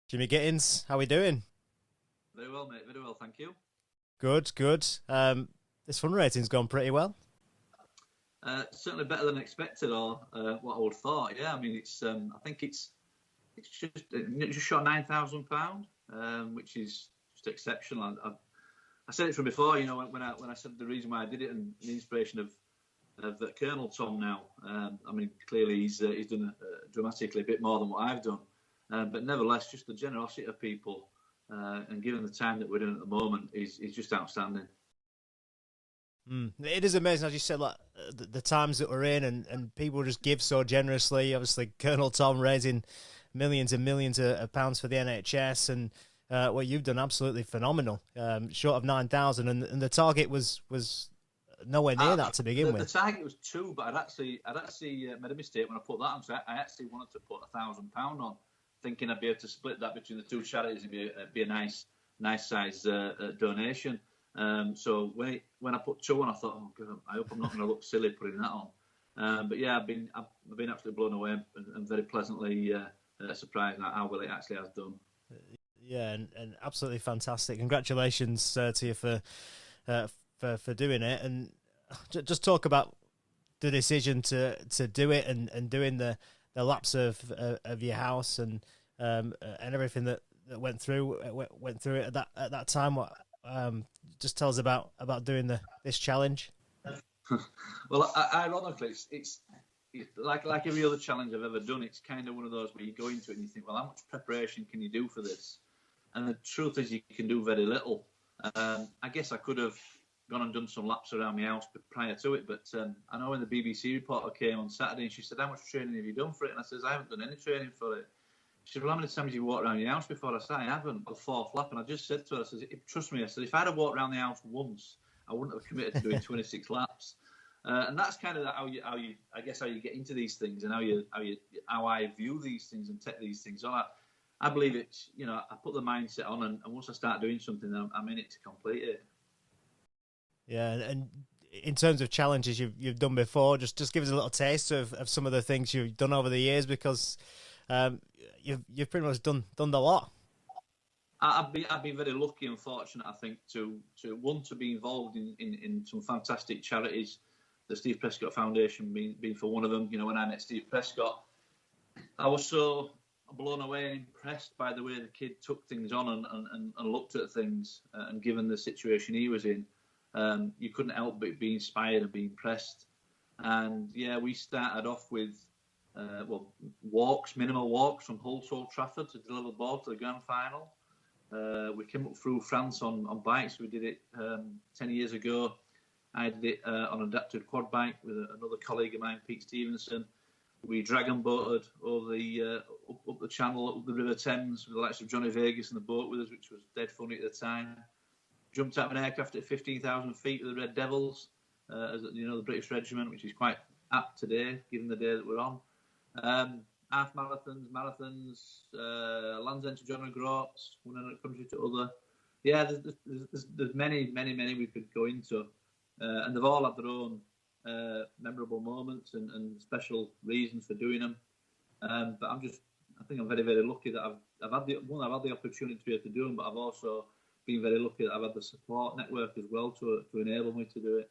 Jimmy Gittins, how we doing? Very well, mate. Very well, thank you. Good, good. This fundraising's gone pretty well. Certainly better than expected, or what I would have thought. Yeah, I mean, I think it's just short £9,000, which is just exceptional. I said it from before, when I said the reason why I did it and the inspiration of Colonel Tom now. I mean, clearly he's done dramatically a bit more than what I've done, but nevertheless, just the generosity of people and given the time that we're in at the moment is just outstanding. It is amazing, as you said, like the times that we're in, and people just give so generously. Obviously, Colonel Tom raising millions and millions of pounds for the NHS, and what you've done absolutely phenomenal. Short of 9,000, and the target was nowhere near that to begin The with. target was two, but I'd actually made a mistake when I put that on. So I actually wanted to put £1,000 on, thinking I'd be able to split that between the two charities and be a nice size donation. So when I put two on, I thought, oh God, I hope I'm not going to look silly putting that on. But yeah, I've been absolutely blown away and very pleasantly surprised at how well it actually has done. Yeah, and absolutely fantastic. Congratulations to you uh, for doing it, and just talk about the decision to do it and doing the laps of your house and everything that went through it at that time. What just tell us about doing this challenge. Well, ironically, it's like every other challenge I've ever done. It's kind of one of those where you go into it and you think, well, how much preparation can you do for this? And the truth is, you can do very little. I guess I could have gone and done some laps around my house prior to it, but I know when the BBC reporter came on Saturday and she said, how much training have you done for it? And I says, I haven't done any training for it. She said, well, how many times have you walked around your house before? I said, I haven't, the fourth lap. And I just said to her, I said, trust me, I said, if I'd have walked around the house once, I wouldn't have committed to doing 26 laps. And that's kind of how you get into these things, and how I view these things and take these things on. I believe it's, I put the mindset on, and once I start doing something, I'm in it to complete it. Yeah, and in terms of challenges you've done before, just give us a little taste of some of the things you've done over the years, because you've pretty much done the lot. I've been very lucky and fortunate, I think, to be involved in some fantastic charities. The Steve Prescott Foundation being for one of them. When I met Steve Prescott, I was so blown away and impressed by the way the kid took things on and looked at things, and given the situation he was in, you couldn't help but be inspired and be impressed. And yeah, we started off with minimal walks from Hull to Old Trafford to deliver the ball to the grand final. We came up through France on bikes. We did it 10 years ago. I did it on an adapted quad bike with another colleague of mine, Pete Stevenson. We dragon boated over up the channel, up the River Thames, with the likes of Johnny Vegas in the boat with us, which was dead funny at the time. Jumped out of an aircraft at 15,000 feet with the Red Devils, as the British Regiment, which is quite apt today, given the day that we're on. Half marathons, Land's End to John O'Groats, one country to other. Yeah, there's many we could go into, and they've all had their own memorable moments and special reasons for doing them. But I think I'm very, very lucky that I've had the opportunity to be able to do them, but I've also been very lucky that I've had the support network as well to enable me to do it.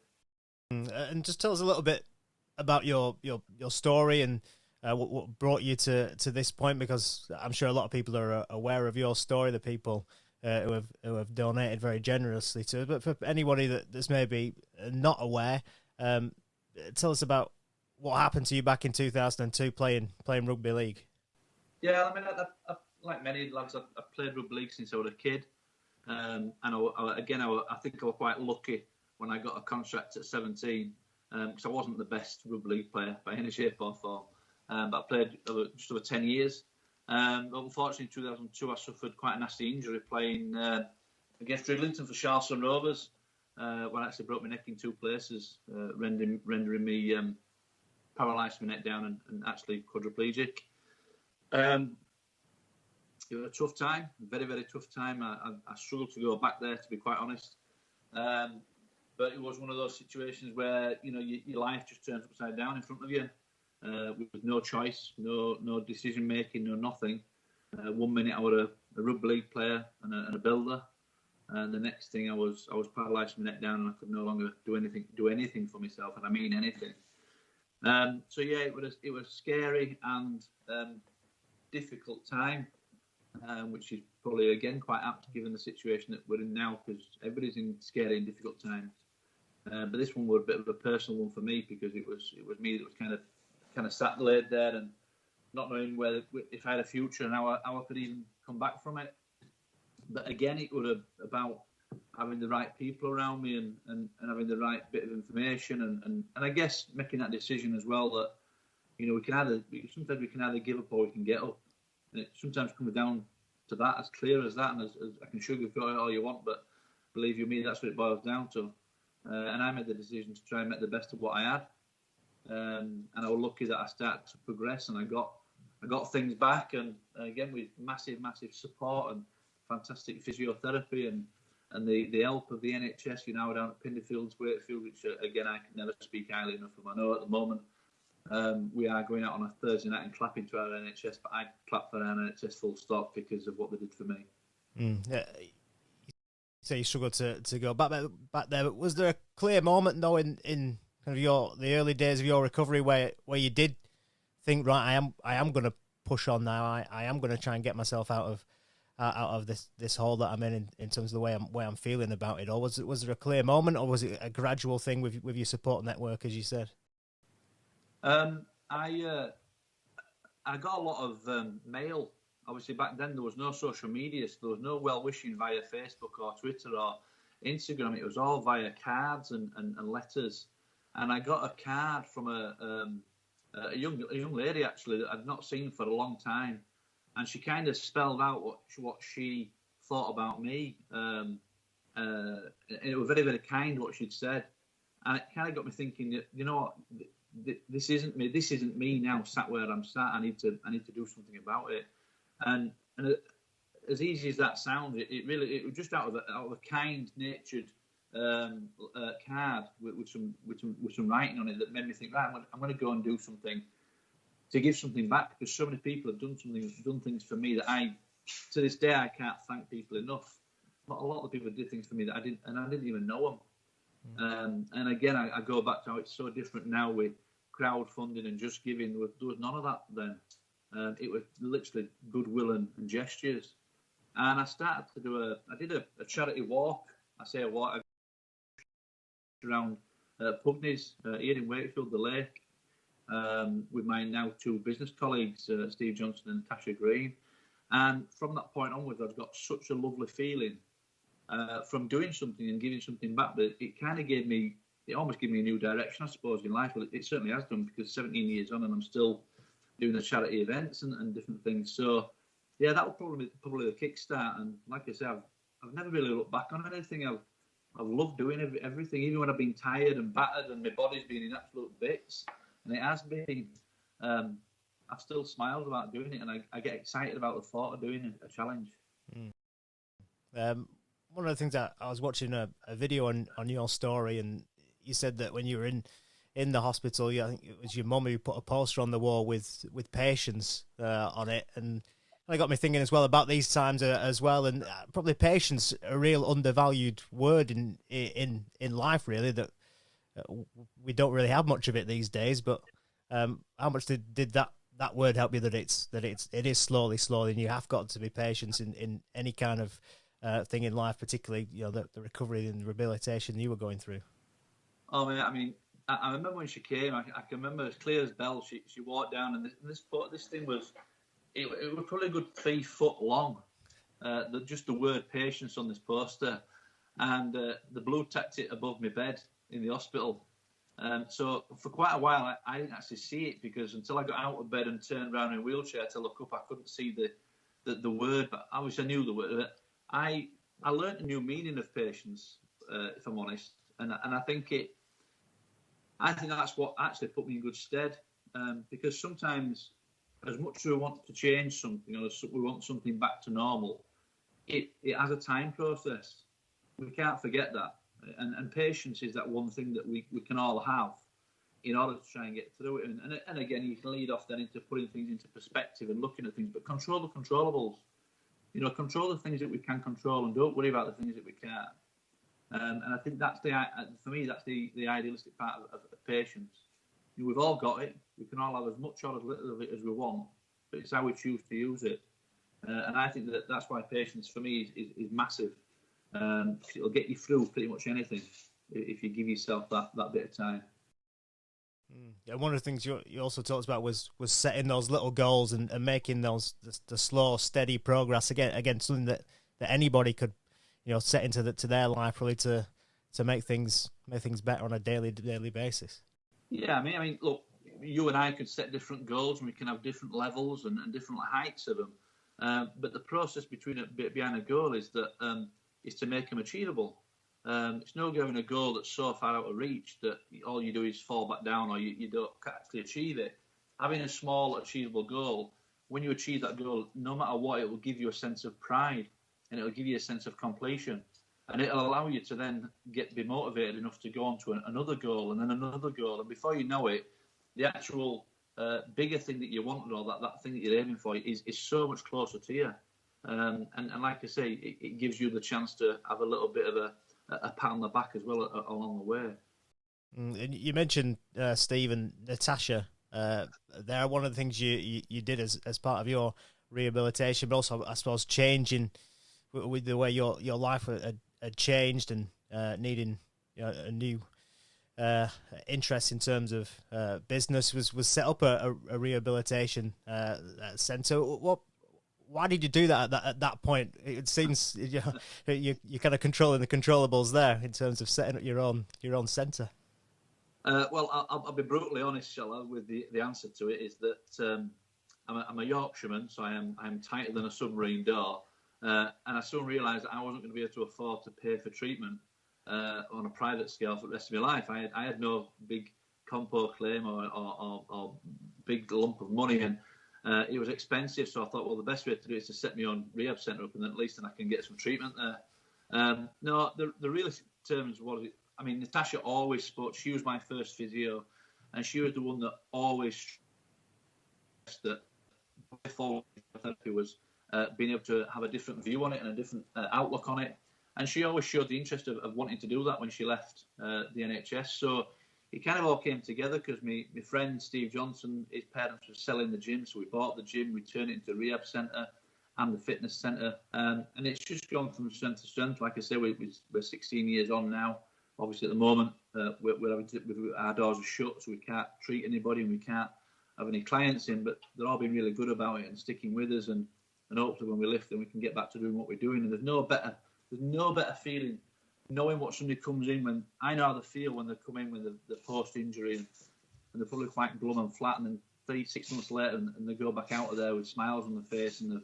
And just tell us a little bit about your story and what brought you to this point, because I'm sure a lot of people are aware of your story, the people who have donated very generously to it. But for anybody that's maybe not aware, tell us about what happened to you back in 2002 playing rugby league. Yeah, I mean, like many lads, I've played rugby league since I was a kid. And I think I was quite lucky when I got a contract at 17, because I wasn't the best rugby league player by any shape or form. But I played just over 10 years. But unfortunately, in 2002, I suffered quite a nasty injury playing against Dridlington for Charleston Rovers, where I actually broke my neck in two places, rendering me paralysed my neck down and actually quadriplegic. It was a tough time, very, very tough time. I struggled to go back there, to be quite honest. But it was one of those situations where, your life just turns upside down in front of you, with no choice, no decision making, no nothing. 1 minute I was rugby league player and a builder. And the next thing, I was paralysed from the neck down, and I could no longer do anything for myself, and I mean anything. So yeah, it was scary and difficult time, which is probably again quite apt given the situation that we're in now, because everybody's in scary and difficult times. But this one was a bit of a personal one for me, because it was me that was kind of sat laid there and not knowing if I had a future and how I could even come back from it. But again, it was about having the right people around me and having the right bit of information and I guess making that decision as well, that sometimes we can either give up or we can get up, and it sometimes comes down to that, as clear as that, and as I can sugarcoat it all you want, but believe you me, that's what it boils down to. And I made the decision to try and make the best of what I had, and I was lucky that I started to progress, and I got things back, and again with massive support and fantastic physiotherapy and the help of the NHS, down at Pinderfields, Wakefield, which again I can never speak highly enough of. I know at the moment we are going out on a Thursday night and clapping to our NHS, but I clap for our NHS full stop because of what they did for me. Yeah. So you struggled to go back there. But was there a clear moment though in kind of the early days of your recovery where you did think, right, I am going to push on now. I am going to try and get myself out of this hole that I'm in terms of the way I'm feeling about it? Or was there a clear moment, or was it a gradual thing with your support network, as you said? I got a lot of mail. Obviously, back then there was no social media, so there was no well-wishing via Facebook or Twitter or Instagram. It was all via cards and letters. And I got a card from a young lady, actually, that I'd not seen for a long time. And she kind of spelled out what she thought about me. And it was very, very kind what she'd said. And it kind of got me thinking, you know what, this isn't me. This isn't me now, sat where I'm sat. I need to do something about it. And as easy as that sounds, it was just out of a kind-natured card with some writing on it that made me think, right, I'm going to go and do something to give something back, because so many people have done things for me that to this day I can't thank people enough. But a lot of people did things for me that I didn't even know them. And again, I go back to how it's so different now with crowdfunding and just giving. There was none of that then. It was literally goodwill and gestures. And I started to I did a charity walk. I say a walk around Pugneys here in Wakefield, the lake, with my now two business colleagues, Steve Johnson and Tasha Green. And from that point onwards, I've got such a lovely feeling from doing something and giving something back, but it kind of almost gave me a new direction, I suppose, in life. Well, it certainly has done, because 17 years on and I'm still doing the charity events and different things. So yeah, that was probably the kickstart. And like I said, I've never really looked back on anything. I've loved doing everything, even when I've been tired and battered and my body's been in absolute bits. And it has been. I've still smiled about doing it, and I get excited about the thought of doing a challenge. One of the things that I was watching a video on your story, and you said that when you were in the hospital, I think it was your mum who put a poster on the wall with patience on it, and it got me thinking as well about these times as well, and probably patience, a real undervalued word in life, really, that we don't really have much of it these days. But how much did that word help you, that it is slowly, and you have got to be patient in any kind of thing in life, particularly the recovery and rehabilitation you were going through? Oh man, I mean, I remember when she came. I can remember as clear as bell. She walked down, and this thing was it was probably a good 3 foot long. Just the word patience on this poster, and the blue tacked it above my bed in the hospital. So for quite a while, I didn't actually see it, because until I got out of bed and turned around in a wheelchair to look up, I couldn't see the word. But obviously I knew the word. I learned a new meaning of patience, if I'm honest, and I think that's what actually put me in good stead, because sometimes, as much as we want to change something, or we want something back to normal, it has a time process. We can't forget that. And patience is that one thing that we can all have in order to try and get through it. And again, you can lead off then into putting things into perspective and looking at things, but control the controllables. control the things that we can control and don't worry about the things that we can't. And I think that's for me, that's the idealistic part of patience. We've all got it. We can all have as much or as little of it as we want, but it's how we choose to use it. And I think that's why patience for me is massive. It'll get you through pretty much anything if you give yourself that bit of time. Yeah, one of the things you also talked about was setting those little goals and making those the slow, steady progress again something that anybody could set into to their life really to make things better on a daily basis. Yeah, I mean, look, you and I could set different goals and we can have different levels and different heights of them. But the process behind a goal is to make them achievable. It's no having a goal that's so far out of reach that all you do is fall back down or you don't actually achieve it. Having a small, achievable goal, when you achieve that goal, no matter what, it will give you a sense of pride and it will give you a sense of completion. And it'll allow you to then be motivated enough to go on to another goal and then another goal. And before you know it, the actual bigger thing that you wanted or that thing that you're aiming for is so much closer to you. And like I say, it gives you the chance to have a little bit of a pat on the back as well along the way. And you mentioned Steve and Natasha. They're one of the things you did as part of your rehabilitation, but also I suppose changing with the way your life had changed and needing a new interest in terms of business was set up a rehabilitation centre. Why did you do that at that point? It seems you're kind of controlling the controllables there in terms of setting up your own centre. Well, I'll be brutally honest, shall I, with the answer to it is that I'm a Yorkshireman, so I'm tighter than a submarine door, and I soon realised that I wasn't going to be able to afford to pay for treatment on a private scale for the rest of my life. I had no big compo claim or big lump of money, and it was expensive. So I thought, well, the best way to do it is to set my own rehab centre up, and then at least I can get some treatment there. No, the real terms was, I mean, Natasha always spoke. She was my first physio, and she was the one that always stressed that before therapy was being able to have a different view on it and a different outlook on it. And she always showed the interest of wanting to do that when she left the NHS. So it kind of all came together because my friend Steve Johnson, his parents were selling the gym, so we bought the gym, we turned it into a rehab centre and the fitness centre, and it's just gone from strength to strength. Like I say, we're 16 years on now. Obviously, at the moment, our doors are shut, so we can't treat anybody and we can't have any clients in. But they're all been really good about it and sticking with us, and hopefully when we lift, then we can get back to doing what we're doing. And there's no better feeling knowing what somebody comes in when I know how they feel when they come in with the post-injury and they're probably quite glum and flat, and then 3-6 months later and they go back out of there with smiles on their face and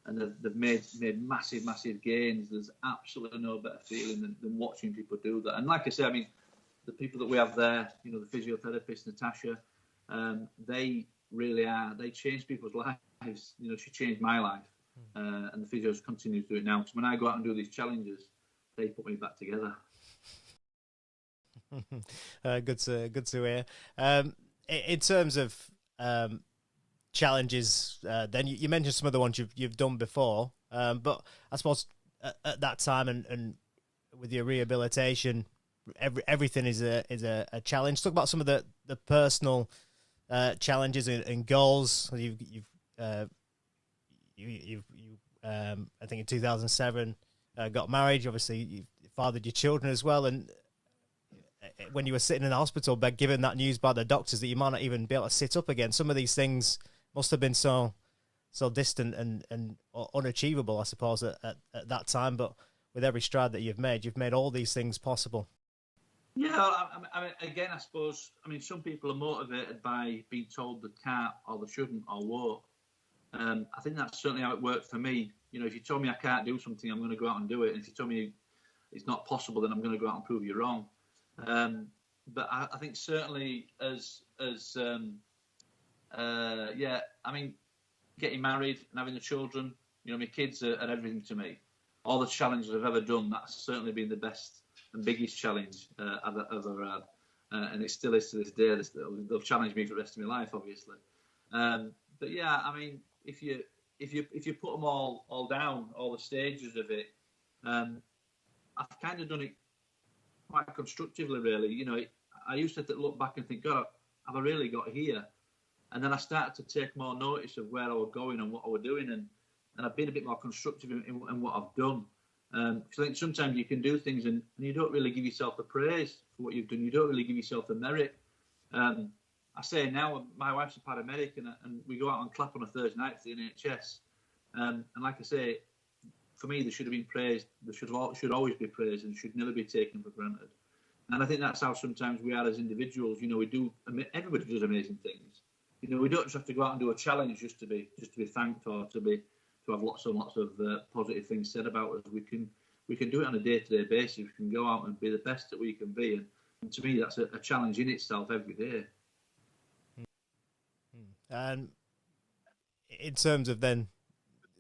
they've made massive gains. There's absolutely no better feeling than watching people do that. And like I say, I mean, the people that we have there, the physiotherapist Natasha, they really are. They change people's lives. She changed my life, and the physios continue to do it now. Because when I go out and do these challenges, they put me back together. Good to hear. In terms of challenges, then you mentioned some of the ones you've done before, but I suppose at that time and with your rehabilitation, everything is a challenge. Talk about some of the personal challenges and goals. I think in 2007 got married. Obviously, you fathered your children as well, and when you were sitting in the hospital bed, given that news by the doctors that you might not even be able to sit up again, some of these things must have been so distant and unachievable, I suppose, at that time. But with every stride that you've made all these things possible. Yeah, I mean, again, I suppose, some people are motivated by being told they can't or they shouldn't or won't. I think that's certainly how it worked for me. If you told me I can't do something, I'm going to go out and do it. And if you told me it's not possible, then I'm going to go out and prove you wrong. But I think certainly getting married and having the children, my kids are everything to me. All the challenges I've ever done, that's certainly been the best and biggest challenge I've ever had. And it still is to this day. They'll challenge me for the rest of my life, obviously. But yeah, if if you put them all down, all the stages of it, I've kind of done it quite constructively, really. You know, I used to look back and think, God, have I really got here? And then I started to take more notice of where I was going and what I was doing, and I've been a bit more constructive in what I've done. Because I think sometimes you can do things and you don't really give yourself the praise for what you've done. You don't really give yourself the merit. I say now, my wife's a paramedic, and we go out on clap on a Thursday night for the NHS. And like I say, for me, they should have been praised. They should always be praised and should never be taken for granted. And I think that's how sometimes we are as individuals. You know, everybody does amazing things. You know, we don't just have to go out and do a challenge just to be thanked or to have lots and lots of positive things said about us. We can do it on a day-to-day basis. We can go out and be the best that we can be. And to me, that's a challenge in itself every day. And in terms of then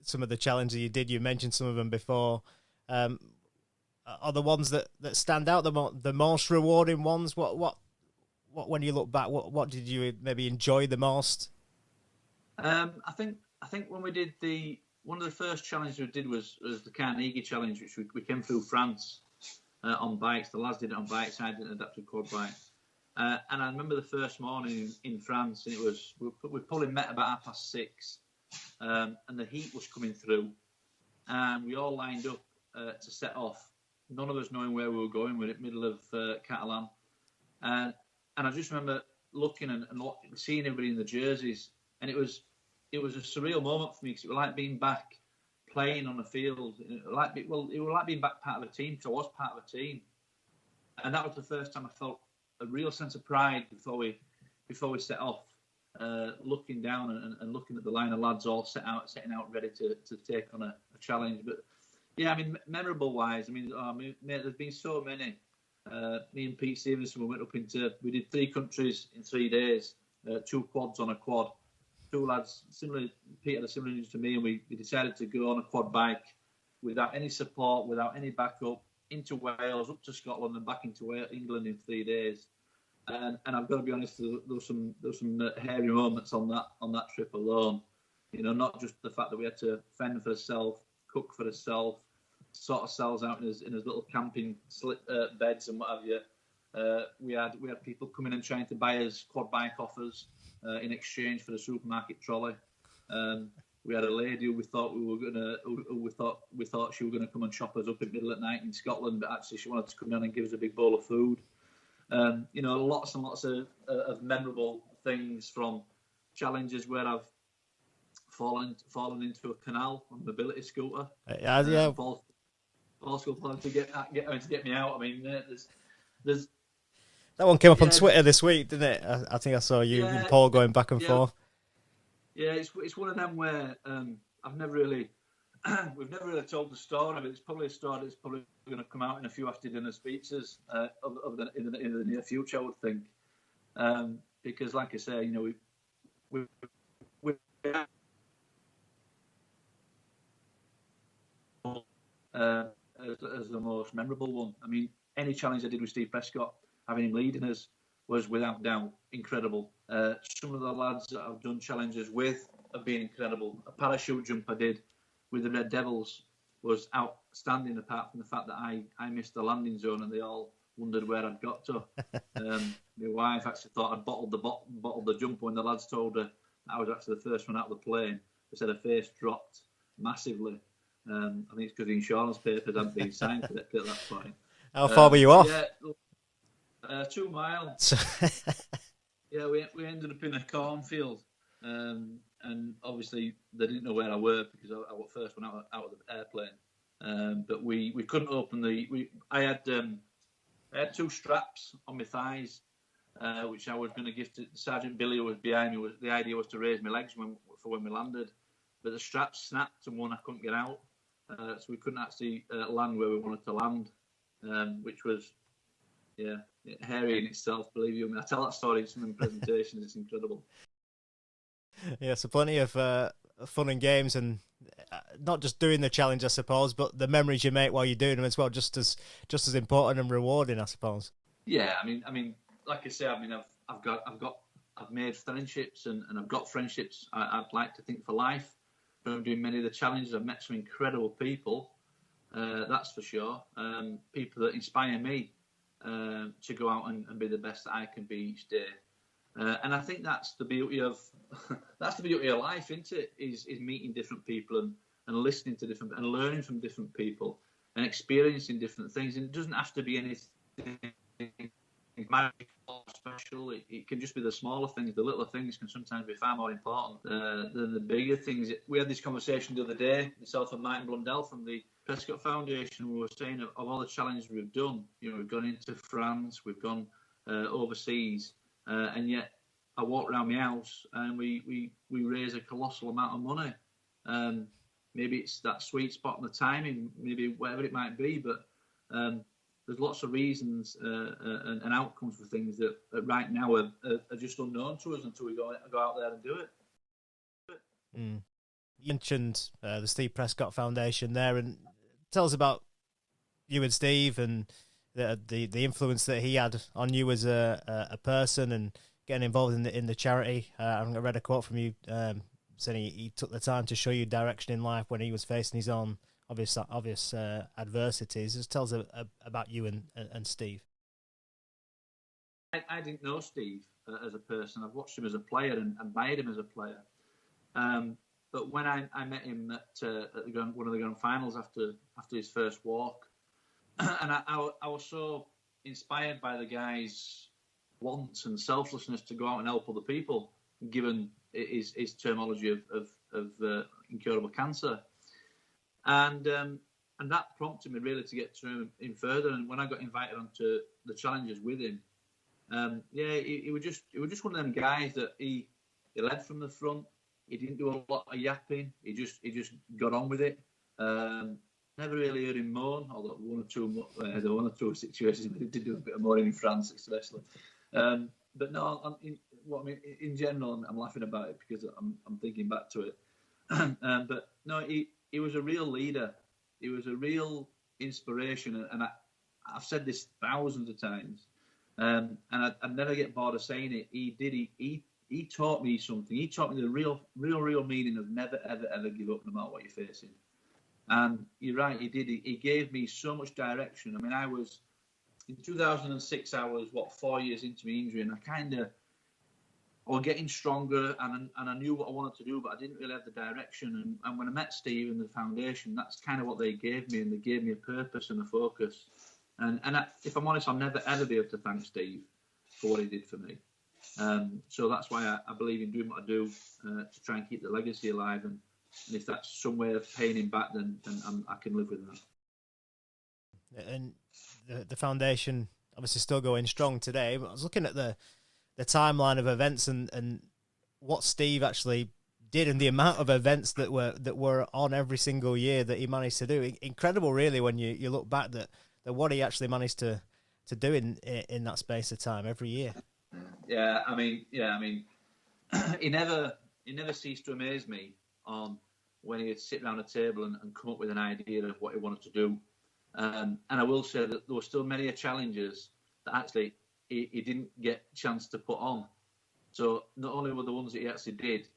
some of the challenges you mentioned some of them before. Are the ones that stand out the most rewarding ones? What when you look back, what did you maybe enjoy the most? I think when we did one of the first challenges we did was the Carnegie Challenge, which we came through France on bikes. The lads did it on bikes. I did an adapted quad bike. And I remember the first morning in France, and we probably met about 6:30, and the heat was coming through, and we all lined up to set off. None of us knowing where we were going. We're in the middle of Catalan, and I just remember looking and seeing everybody in the jerseys, and it was a surreal moment for me, because it was like being back playing on the field. It was like being back part of a team, because I was part of a team, and that was the first time I felt a real sense of pride before we set off, looking down and looking at the line of lads all setting out ready to take on a challenge. But yeah, I mean, memorable wise, I mean, mate, there's been so many. Me and Pete Stevenson, we did 3 countries in 3 days, 2 quads on a quad. 2 lads, Pete had a similar injury to me, and we decided to go on a quad bike without any support, without any backup, into Wales, up to Scotland, and back into England in 3 days. And I've got to be honest, there was some hairy moments on that trip alone. You know, not just the fact that we had to fend for ourselves, cook for ourselves, sort ourselves out in his little camping beds and what have you. We had people coming and trying to buy us quad bike offers in exchange for the supermarket trolley. We had a lady who we thought she was gonna come and chop us up in the middle of the night in Scotland, but actually she wanted to come down and give us a big bowl of food. You know, lots and lots of memorable things, from challenges where I've fallen into a canal on a mobility scooter. Yeah. School plan to get me out. I mean, there's that one came up on Twitter this week, didn't it? I think I saw you and Paul going back and forth. Yeah, it's one of them where we've never really told the story, but it's probably a story that's probably going to come out in a few after dinner speeches in the near future, I would think. Because, like I say, you know, we as the most memorable one. I mean, any challenge I did with Steve Prescott, having him leading us, was without doubt incredible. Some of the lads that I've done challenges with have been incredible. A parachute jump I did with the Red Devils was outstanding, apart from the fact that I missed the landing zone and they all wondered where I'd got to. My wife actually thought I'd bottled the jump. When the lads told her I was actually the first one out of the plane, they said her face dropped massively. I think it's because the insurance papers hadn't been signed at that point. How far were you off? 2 miles. Yeah, we ended up in a cornfield, and obviously they didn't know where I were because I was first one out of the airplane. But we couldn't open I had 2 straps on my thighs, which I was going to give to Sergeant Billy, who was behind me. The idea was to raise my legs for when we landed, but the straps snapped and one I couldn't get out, so we couldn't actually land where we wanted to land, which was hairy in itself, believe you me. I tell that story in some presentations. It's incredible. Yeah, so plenty of fun and games, and not just doing the challenge, I suppose, but the memories you make while you're doing them as well, just as important and rewarding, I suppose. Yeah, I mean, like I say, I mean, I've made friendships and I've got friendships. I'd like to think for life. from doing many of the challenges. I've met some incredible people, that's for sure. People that inspire me to go out and be the best that I can be each day. And I think that's the beauty of that's the beauty of life, isn't it? Is meeting different people and listening to different and learning from different people and experiencing different things. And it doesn't have to be anything magical or special. It can just be the smaller things. The little things can sometimes be far more important than the bigger things. We had this conversation the other day, myself and Martin Blundell from the Prescott Foundation. We were saying of all the challenges we've done. We've gone into France, we've gone overseas, and yet I walk around my house and we raise a colossal amount of money. Maybe it's that sweet spot and the timing, maybe whatever it might be, but there's lots of reasons and outcomes for things that right now are just unknown to us until we go out there and do it. You mentioned the Steve Prescott Foundation there, and tell us about you and Steve and the influence that he had on you as a person and getting involved in the charity. I read a quote from you saying he took the time to show you direction in life when he was facing his own obvious adversities. Just tell us about you and Steve. I didn't know Steve as a person. I've watched him as a player and admired him as a player. But when I met him at one of the grand finals after his first walk, and I was so inspired by the guy's want and selflessness to go out and help other people, given his terminology of incurable cancer, and that prompted me really to get to know him further. And when I got invited onto the challenges with him, he was just one of them guys that he led from the front. He didn't do a lot of yapping. He just got on with it. Never really heard him moan, although one or two situations he did do a bit of moaning in France, especially. But no, in general, I'm laughing about it because I'm thinking back to it. But no, he was a real leader. He was a real inspiration, and I've said this thousands of times, and I never get bored of saying it. He taught me something. He taught me the real meaning of never, ever, ever give up, no matter what you're facing. And you're right, he did. He gave me so much direction. I mean, in 2006, I was 4 years into my injury, and I was getting stronger, and I knew what I wanted to do, but I didn't really have the direction. And when I met Steve and the foundation, that's kind of what they gave me, and they gave me a purpose and a focus. And if I'm honest, I'll never ever be able to thank Steve for what he did for me. So that's why I believe in doing what I do to try and keep the legacy alive. And if that's some way of paying him back, then I can live with that. And the foundation obviously still going strong today. But I was looking at the timeline of events and what Steve actually did and the amount of events that were on every single year that he managed to do. Incredible, really, when you look back that what he actually managed to do in that space of time every year. Yeah, I mean, he never ceased to amaze me on when he'd sit around a table and come up with an idea of what he wanted to do. And I will say that there were still many challenges that actually he didn't get a chance to put on. So not only were the ones that he actually did,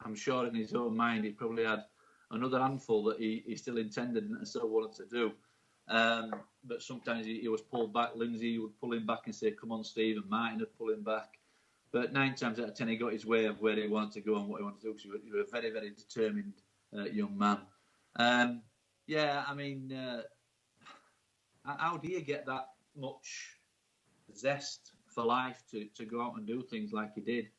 I'm sure in his own mind he probably had another handful that he still intended and still wanted to do. But sometimes he was pulled back. Lindsay would pull him back and say, "Come on, Steve," and Martin would pull him back. But 9 times out of 10, he got his way of where he wanted to go and what he wanted to do. Because he was a very, very determined young man. How do you get that much zest for life to go out and do things like he did?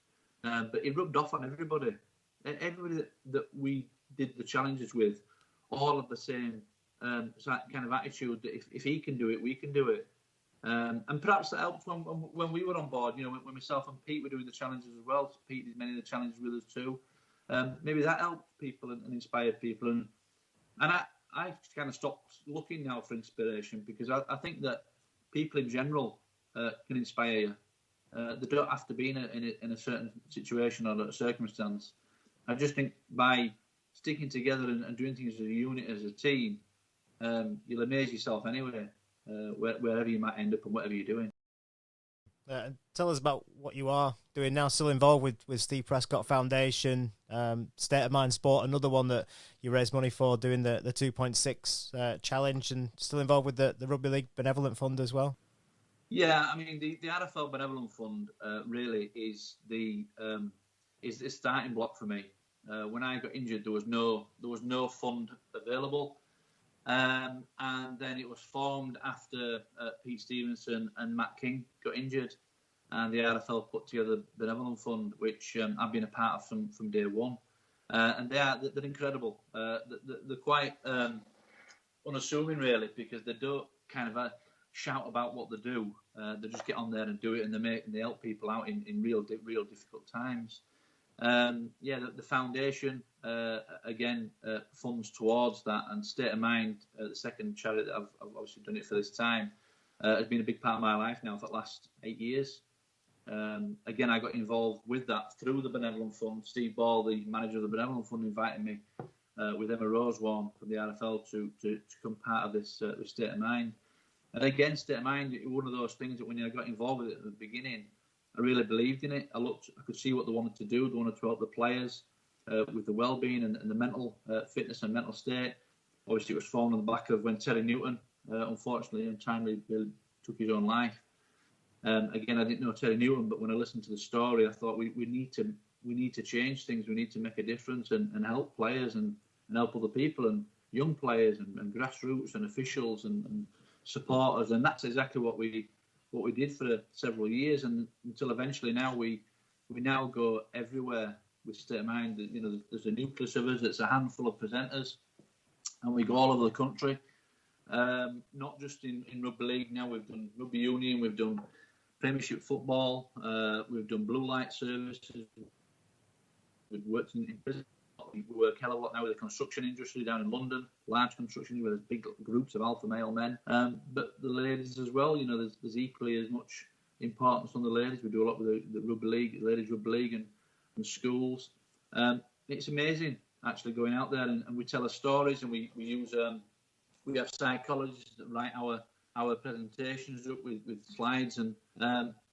But he rubbed off on everybody. Everybody that we did the challenges with, all of the same kind of attitude that if he can do it, we can do it. And perhaps that helped when we were on board, when myself and Pete were doing the challenges as well. Pete did many of the challenges with us too. Maybe that helped people and inspired people. And I kind of stopped looking now for inspiration because I think that people in general can inspire you. They don't have to be in a certain situation or a circumstance. I just think by sticking together and doing things as a unit, as a team, you'll amaze yourself anyway, wherever you might end up and whatever you're doing. Tell us about what you are doing now. Still involved with Steve Prescott Foundation, State of Mind Sport, another one that you raise money for, doing the 2.6 challenge, and still involved with the Rugby League Benevolent Fund as well. Yeah, I mean the RFL Benevolent Fund really is the starting block for me. When I got injured, there was no fund available. And then it was formed after Pete Stevenson and Matt King got injured, and the RFL put together the Benevolent Fund, which I've been a part of from day one. And they're incredible. They're quite unassuming, really, because they don't kind of shout about what they do. They just get on there and do it, and they help people out in real difficult times. The foundation again funds towards that, and State of Mind, the second charity that I've obviously done it for this time, has been a big part of my life now for the last 8 years. Again, I got involved with that through the Benevolent Fund. Steve Ball, the manager of the Benevolent Fund, invited me with Emma Rosewarne from the RFL to become part of this State of Mind. And again, State of Mind, one of those things that when I got involved with it at the beginning, I really believed in it. I could see what they wanted to do. They wanted to help the players with the well-being and the mental fitness and mental state. Obviously, it was formed on the back of when Terry Newton, unfortunately, untimely took his own life. Again, I didn't know Terry Newton, but when I listened to the story, I thought we need to change things. We need to make a difference and help players and help other people and young players and grassroots and officials and supporters. And that's exactly what we did for several years, and until eventually now we now go everywhere with State of Mind. You know, there's a nucleus of us. It's a handful of presenters, and we go all over the country. Not just in rugby league. Now we've done rugby union, we've done Premiership football, we've done blue light services. We've worked in prison. We work hell of a lot now with the construction industry down in London, large construction where there's big groups of alpha male men. But the ladies as well, you know, there's equally as much importance on the ladies. We do a lot with the rugby league, ladies rugby league and schools. It's amazing actually going out there and we tell our stories, and we use we have psychologists that write our presentations up with slides, and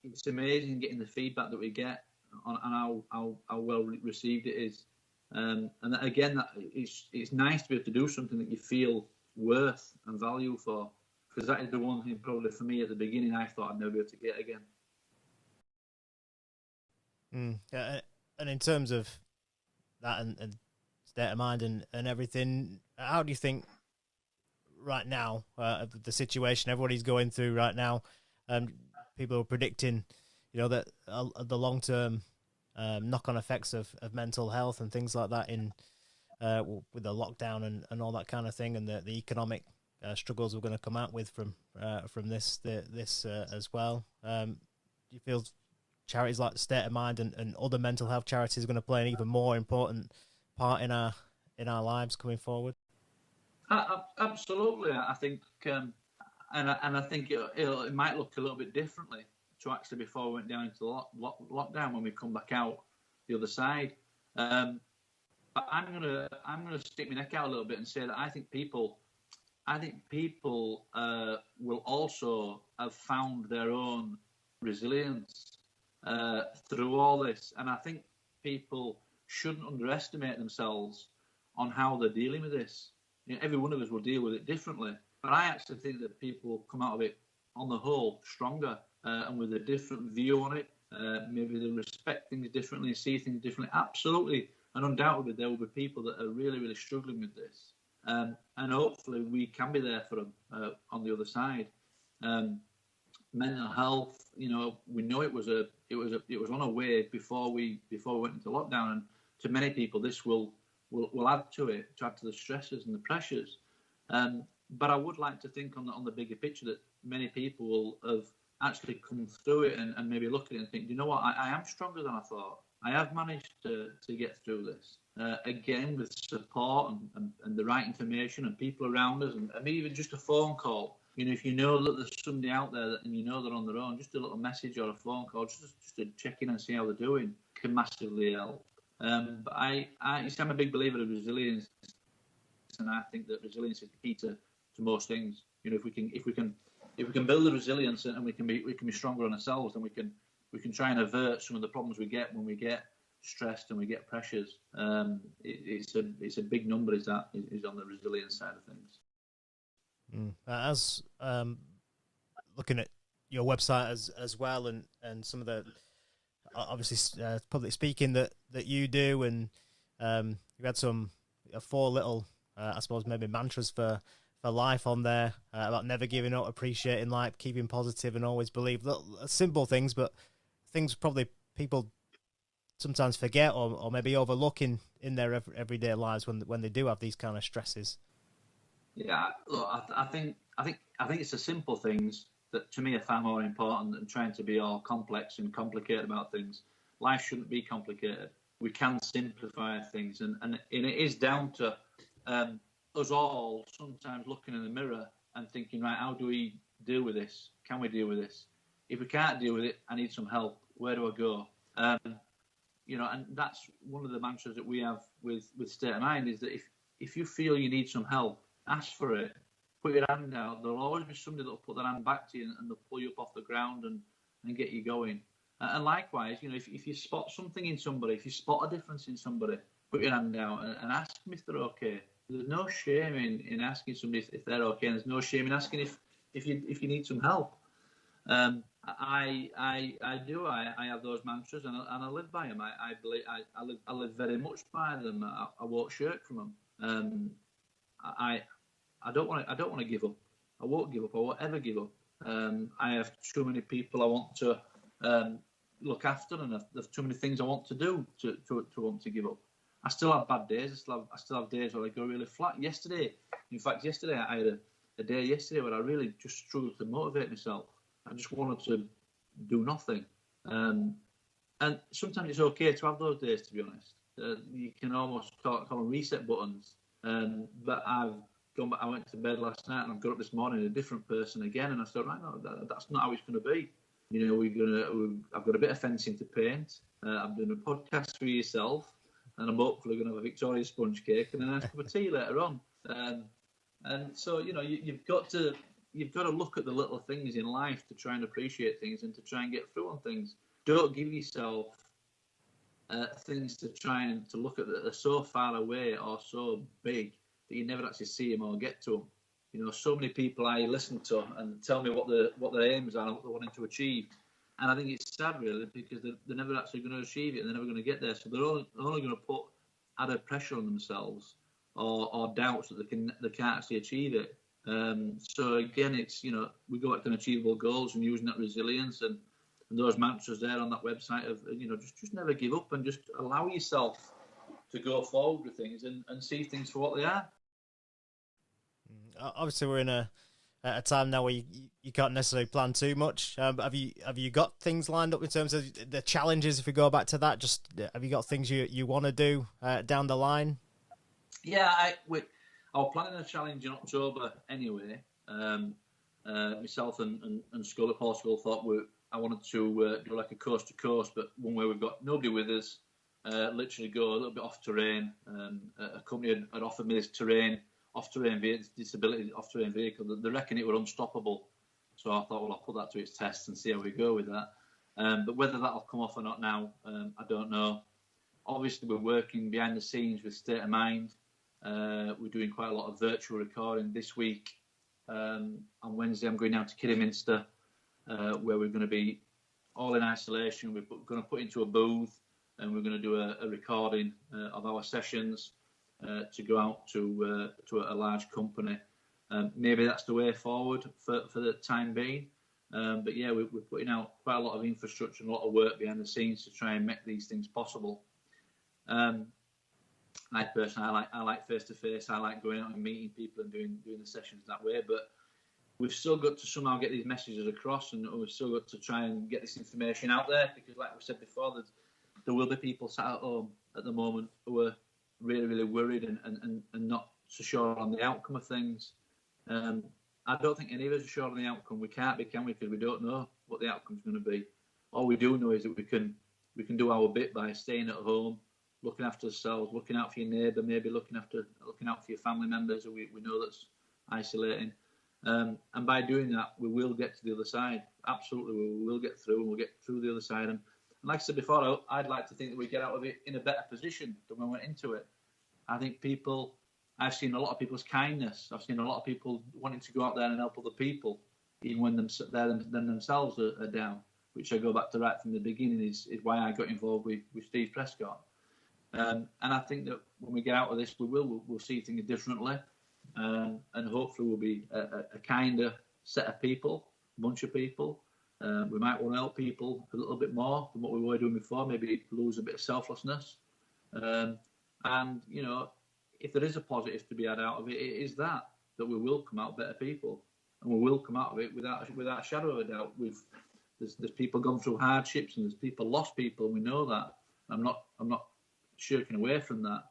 it's amazing getting the feedback that we get on how well received it is. And that, again, it's nice to be able to do something that you feel worth and value for, because that is the one thing probably for me at the beginning I thought I'd never be able to get again. Yeah, and in terms of that and State of Mind and everything, how do you think right now, the situation everybody's going through right now, people are predicting, you know, that the long-term knock-on effects of mental health and things like that in with the lockdown and all that kind of thing, and the economic struggles we're going to come out with from this as well. Do you feel charities like State of Mind and other mental health charities are going to play an even more important part in our lives coming forward? Absolutely, I think, and I think it might look a little bit differently to actually before we went down into lockdown when we come back out the other side. But I'm gonna stick my neck out a little bit and say that I think people will also have found their own resilience through all this, and I think people shouldn't underestimate themselves on how they're dealing with this. You know, every one of us will deal with it differently, but I actually think that people will come out of it on the whole stronger and with a different view on it. Maybe they respect things differently, see things differently. Absolutely, and undoubtedly there will be people that are really, really struggling with this, and hopefully we can be there for them on the other side. Mental health, you know, we know it was on a wave before we went into lockdown, and to many people this will add to it, to add to the stresses and the pressures. But I would like to think on the bigger picture that many people will have actually come through it and maybe look at it and think, you know what, I am stronger than I thought. I have managed to get through this. Again, with support and the right information and people around us, and maybe even just a phone call. You know, if you know that there's somebody out there and you know they're on their own, just a little message or a phone call, just to check in and see how they're doing, can massively help. But I'm a big believer of resilience, and I think that resilience is the key to most things. You know, if we can if we can build the resilience and we can be stronger on ourselves, then we can try and avert some of the problems we get when we get stressed and we get pressures. It's a big number. Is on the resilience side of things. As looking at your website as well, and some of the obviously public speaking that you do, and you had some 4 little I suppose maybe mantras for life on there, about never giving up, appreciating life, keeping positive, and always believe. Little simple things, but things probably people sometimes forget or maybe overlook in their everyday lives when they do have these kind of stresses. Yeah, look, I think it's the simple things that to me are far more important than trying to be all complex and complicated about things. Life shouldn't be complicated. We can simplify things, and it is down to us all sometimes looking in the mirror and thinking, right, how do we deal with this? Can we deal with this? If we can't deal with it, I need some help. Where do I go? And that's one of the mantras that we have with State of Mind, is that if you feel you need some help, ask for it. Put your hand out. There'll always be somebody that'll put their hand back to you and they'll pull you up off the ground and get you going. And likewise, if you spot something in somebody, if you spot a difference in somebody, put your hand out and ask them if they're okay. There's no shame in asking somebody if they're okay, and there's no shame in asking if you need some help. I have those mantras and I live by them. I live very much by them. I won't shirk from them. I don't want to give up. I won't give up. I won't ever give up. I have too many people I want to look after, and there's too many things I want to do to want to give up. I still have bad days. I still have days where I go really flat. In fact, I had a day yesterday where I really just struggled to motivate myself. I just wanted to do nothing. And sometimes it's okay to have those days, to be honest. You can almost call them reset buttons. But I've gone back. I went to bed last night and I've got up this morning a different person again. And I thought, right, no, that's not how it's going to be. I've got a bit of fencing to paint. I'm doing a podcast for yourself. And I'm hopefully going to have a Victoria sponge cake and a nice cup of tea later on. And so, you've got to look at the little things in life to try and appreciate things and to try and get through on things. Don't give yourself things to try and to look at that are so far away or so big that you never actually see them or get to them. So many people I listen to and tell me what their aims are and what they're wanting to achieve. And I think it's sad, really, because they're never actually going to achieve it and they're never going to get there. So they're only going to put added pressure on themselves or doubts that they can't actually achieve it. So again, it's, we go back to achievable goals and using that resilience and those mantras there on that website of, just never give up and just allow yourself to go forward with things and see things for what they are. Obviously, we're in a time now where you can't necessarily plan too much. But have you got things lined up in terms of the challenges? If we go back to that, just have you got things you want to do down the line? Yeah, I was planning a challenge in October anyway. Myself and Skull at Portugal thought I wanted to do like a coast to coast, but one where we've got nobody with us. Literally go a little bit off terrain. A company had offered me this off-terrain vehicle. They reckon it were unstoppable. So I thought, well, I'll put that to its test and see how we go with that. But whether that'll come off or not now, I don't know. Obviously, we're working behind the scenes with State of Mind. We're doing quite a lot of virtual recording this week. On Wednesday, I'm going down to Kidderminster, where we're going to be all in isolation. We're going to put into a booth and we're going to do a recording of our sessions. To go out to a large company. Maybe that's the way forward for the time being. But yeah, we're putting out quite a lot of infrastructure and a lot of work behind the scenes to try and make these things possible. I personally, I like face to face. I like going out and meeting people and doing the sessions that way. But we've still got to somehow get these messages across, and we've still got to try and get this information out there, because, like we said before, there will be people sat at home at the moment who are really, really worried and not so sure on the outcome of things. I don't think any of us are sure on the outcome. We can't be, can we? Because we don't know what the outcome's going to be. All we do know is that we can do our bit by staying at home, looking after ourselves, looking out for your neighbour, maybe looking out for your family members who we know that's isolating. And by doing that, we will get to the other side. Absolutely, we will get through, and we'll get through the other side. And like I said before, I'd like to think that we get out of it in a better position than when we went into it. I think I've seen a lot of people's kindness. I've seen a lot of people wanting to go out there and help other people, even when themselves are down, which I go back to right from the beginning is why I got involved with Steve Prescott. And I think that when we get out of this, we'll see things differently. And hopefully we'll be a kinder set of people, bunch of people. We might want to help people a little bit more than what we were doing before, maybe lose a bit of selflessness. And, you know, if there is a positive to be had out of it, it is that we will come out better people. And we will come out of it without a shadow of a doubt. There's people gone through hardships, and there's people lost people, and we know that. I'm not shirking away from that.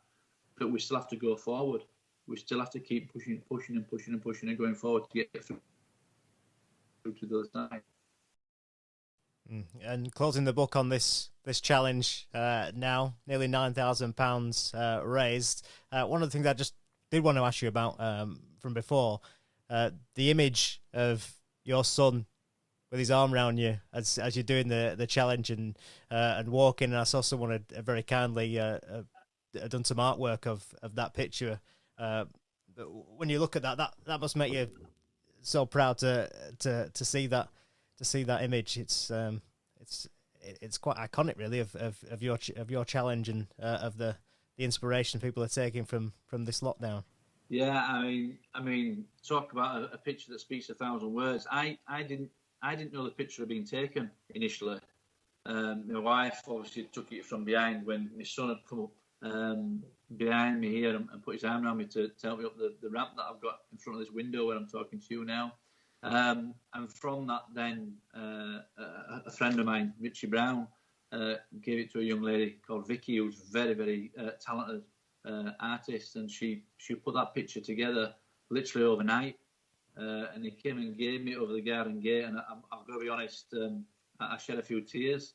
But we still have to go forward. We still have to keep pushing and going forward to get through to the other side. And closing the book on this challenge now, nearly £9,000 raised. One of the things I just did want to ask you about from before, the image of your son with his arm around you as you're doing the challenge and walking. And I saw someone had very kindly done some artwork of that picture. When you look at that must make you so proud to see that. To see that image, it's quite iconic, really, of your challenge and of the inspiration people are taking from this lockdown. Yeah, I mean, talk about a picture that speaks 1,000 words. I didn't know the picture had been taken initially. My wife obviously took it from behind when my son had come up behind me here and put his arm around me to help me up the ramp that I've got in front of this window where I'm talking to you now. And from that, then a friend of mine, Richie Brown, gave it to a young lady called Vicky, who's very, very talented artist, and she put that picture together literally overnight. And he came and gave me it over the garden gate, and I've got to be honest, I shed a few tears.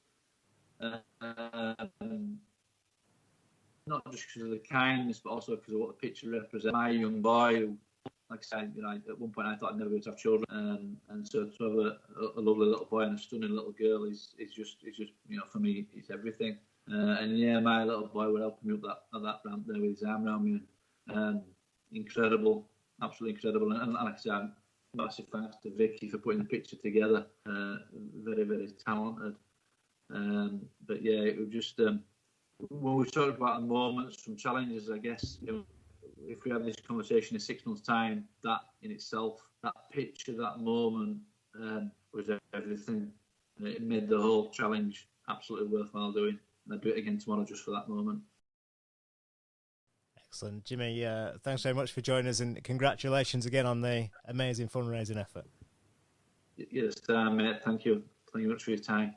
Not just because of the kindness, but also because of what the picture represents. My young boy, who, like I said, you know, at one point I thought I'd never be able to have children, and so to have a lovely little boy and a stunning little girl is just you know, for me, it's everything. And yeah, my little boy would help me up that ramp there with his arm around me. Incredible, absolutely incredible. And like I said, massive thanks to Vicky for putting the picture together. Very, very talented. But yeah, it was just when we talked about the moments from challenges, I guess, you know, if we have this conversation in 6 months' time, that in itself, that picture, that moment, was everything. And it made the whole challenge absolutely worthwhile doing. And I'd do it again tomorrow just for that moment. Excellent. Jimmy, thanks very much for joining us, and congratulations again on the amazing fundraising effort. Yes, mate. Thank you. Thank you much for your time.